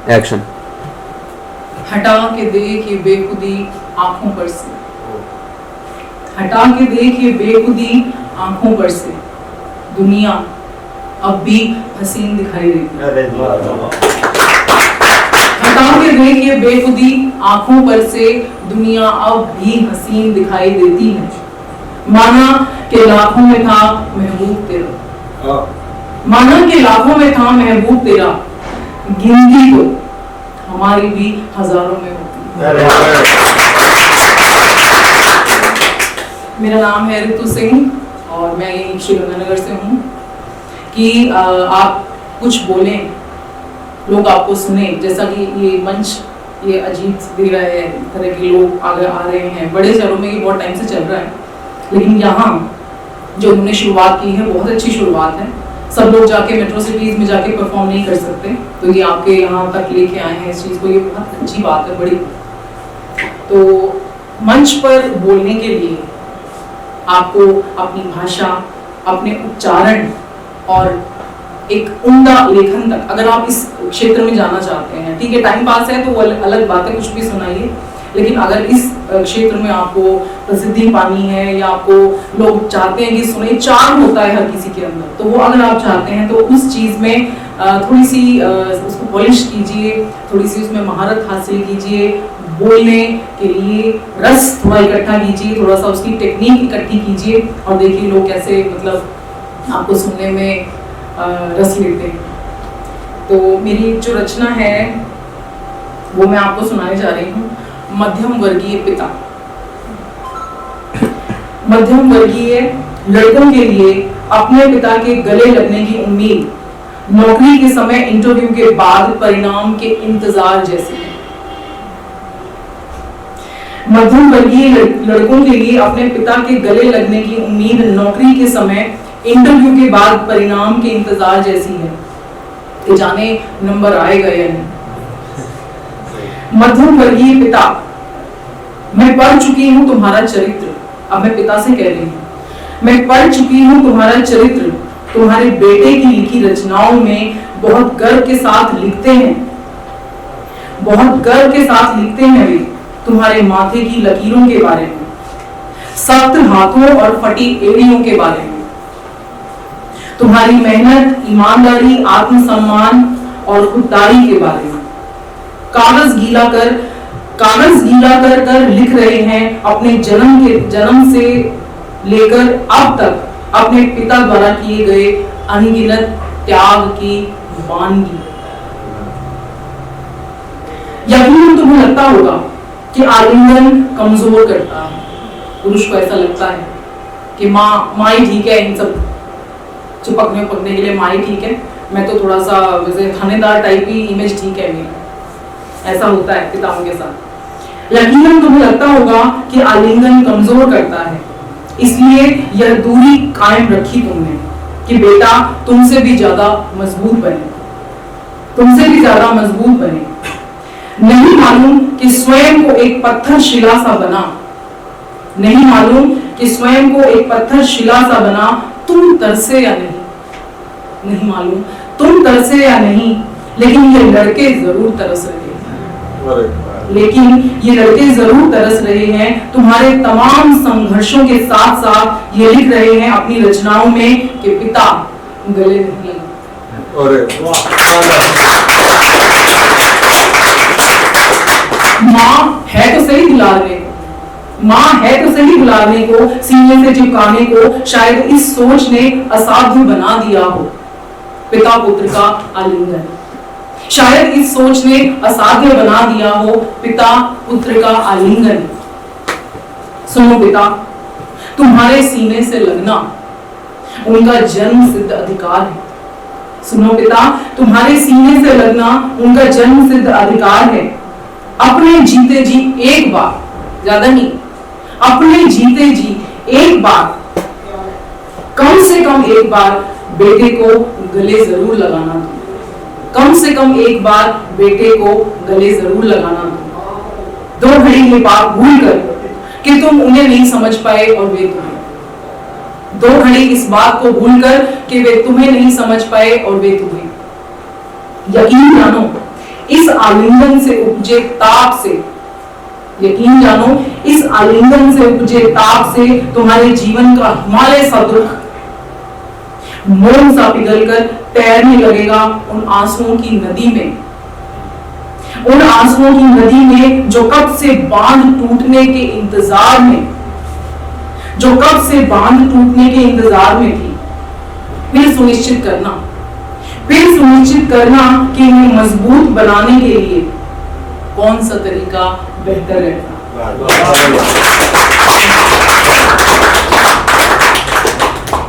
Action. हटा के देख ये बेखुदी आंखों पर से, हटा के देख ये बेखुदी आंखों पर से, दुनिया अब भी हसीन दिखाई देती है। हटा के देख ये बेखुदी आंखों पर से, दुनिया अब भी हसीन दिखाई देती है। माना के लाखों में था महबूब तेरा, माना के लाखों में था महबूब तेरा, गिनती तो हमारी भी हजारों में होती है। मेरा नाम है ऋतु सिंह और मैं यही श्रीगंगानगर से हूँ कि आप कुछ बोलें, लोग आपको सुने। जैसा कि ये मंच ये अजीब दे रहा है, तरह के लोग आगे आ रहे हैं। बड़े शहरों में ये बहुत टाइम से चल रहा है, लेकिन यहाँ जो उन्होंने शुरुआत की है बहुत अच्छी शुरुआत है। सब लोग जाके मेट्रो सिटीज में जाके परफॉर्म नहीं कर सकते, तो ये आपके यहाँ तक लेके आए हैं इस चीज़ को, ये बहुत अच्छी बात है, बड़ी। तो मंच पर बोलने के लिए आपको अपनी भाषा, अपने उच्चारण और एक उम्दा लेखन तक, अगर आप इस क्षेत्र में जाना चाहते हैं, ठीक है, टाइम पास है तो वो अलग बात है, कुछ भी सुनाइए। लेकिन अगर इस क्षेत्र में आपको प्रसिद्धि पानी है या आपको लोग चाहते हैं कि सुने, चार्म होता है हर किसी के अंदर, तो वो अगर आप चाहते हैं तो उस चीज़ में थोड़ी सी उसको पॉलिश कीजिए, थोड़ी सी उसमें महारत हासिल कीजिए, बोलने के लिए रस थोड़ा इकट्ठा कीजिए, थोड़ा सा उसकी टेक्निक इकट्ठी कीजिए और देखिए लोग कैसे मतलब आपको सुनने में रस लेते हैं। तो मेरी जो रचना है वो मैं आपको सुनाने जा रही हूँ। मध्यम वर्गीय पिता। मध्यम वर्गीय लड़कों के लिए अपने पिता के गले लगने की उम्मीद नौकरी के समय इंटरव्यू के बाद परिणाम के इंतजार जैसी है। मध्यम वर्गीय लड़कों के लिए अपने पिता के गले लगने की उम्मीद नौकरी के समय इंटरव्यू के बाद परिणाम के इंतजार जैसी है कि जाने नंबर आएगा या नहीं। मध्यम वर्गीय पिता, मैं पढ़ चुकी हूं तुम्हारा चरित्र। अब मैं पिता से कह रही हूं, मैं पढ़ चुकी हूं तुम्हारा चरित्र, तुम्हारे बेटे की लिखी रचनाओं में बहुत गर्व के साथ लिखते हैं, बहुत गर्व के साथ लिखते हैं वे तुम्हारे माथे की लकीरों के बारे में, सख्त हाथों और फटी एड़ियों के बारे में, तुम्हारी मेहनत, ईमानदारी, आत्मसम्मान और खुददारी के बारे में। कागज गीला कर कर लिख रहे हैं अपने जन्म से लेकर अब तक अपने पिता द्वारा किए गए अनगिनत त्याग की वानगी। यकीनन तुम्हें लगता होगा कि आलिंगन कमजोर करता है। पुरुष को ऐसा लगता है कि माँ ही ठीक है, इन सब चिपकने उपकने के लिए माँ ही ठीक है, मैं तो थोड़ा सा वैसे थानेदार टाइप की इमेज ठीक है मेरी। ऐसा होता है पिताओं के साथ। यकीनन तुम्हें लगता होगा कि आलिंगन कमजोर करता है, इसलिए यह दूरी कायम रखी तुमने कि बेटा तुमसे भी ज्यादा मजबूत बने, तुमसे भी ज्यादा मजबूत बने। नहीं मालूम कि स्वयं को एक पत्थर शिला सा बना, नहीं मालूम कि स्वयं को एक पत्थर शिला सा बना, तुम तरसे या नहीं, नहीं मालूम तुम तरसे या नहीं, लेकिन ये लड़के जरूर तरस रहे हैं, लेकिन ये लड़के जरूर तरस रहे हैं। तुम्हारे तमाम संघर्षों के साथ साथ ये लिख रहे हैं अपनी रचनाओं में कि पिता गले नहीं लगे। माँ है तो सही बुलाने को, माँ है तो सही बुलाने को, सीने से चिपकाने को शायद इस सोच ने असाध्य बना दिया हो पिता पुत्र का आलिंगन। शायद इस सोच ने असाध्य बना दिया हो पिता पुत्र का आलिंगन। सुनो पिता, तुम्हारे सीने से लगना उनका जन्म सिद्ध अधिकार है। सुनो पिता, तुम्हारे सीने से लगना उनका जन्म सिद्ध अधिकार है। अपने जीते जी एक बार, ज्यादा नहीं, अपने जीते जी एक बार, कम से कम एक बार बेटे को गले जरूर लगाना दो, कम से कम एक बार बेटे को गले जरूर लगाना दो। दो घड़ी ये बात भूल कर कि तुम उन्हें नहीं समझ पाए और वे तुम्हें, दो घड़ी इस बात को भूल कर कि वे तुम्हें नहीं समझ पाए और वे तुम्हें। यकीन मानो इस आलिंगन से उपजे ताप से, यकीन जानो, इस आलिंगन से उपजे ताप से तुम्हारे जीवन का हिमालय सा दुख मोम सा पिघलकर तैरने लगेगा उन आंसुओं की नदी में, उन आंसुओं की नदी में जो कब से बांध टूटने के इंतजार में, जो कब से बांध टूटने के इंतजार में थी। फिर सुनिश्चित करना कि इन्हें मजबूत बनाने के लिए कौन सा तरीका बेहतर रहता।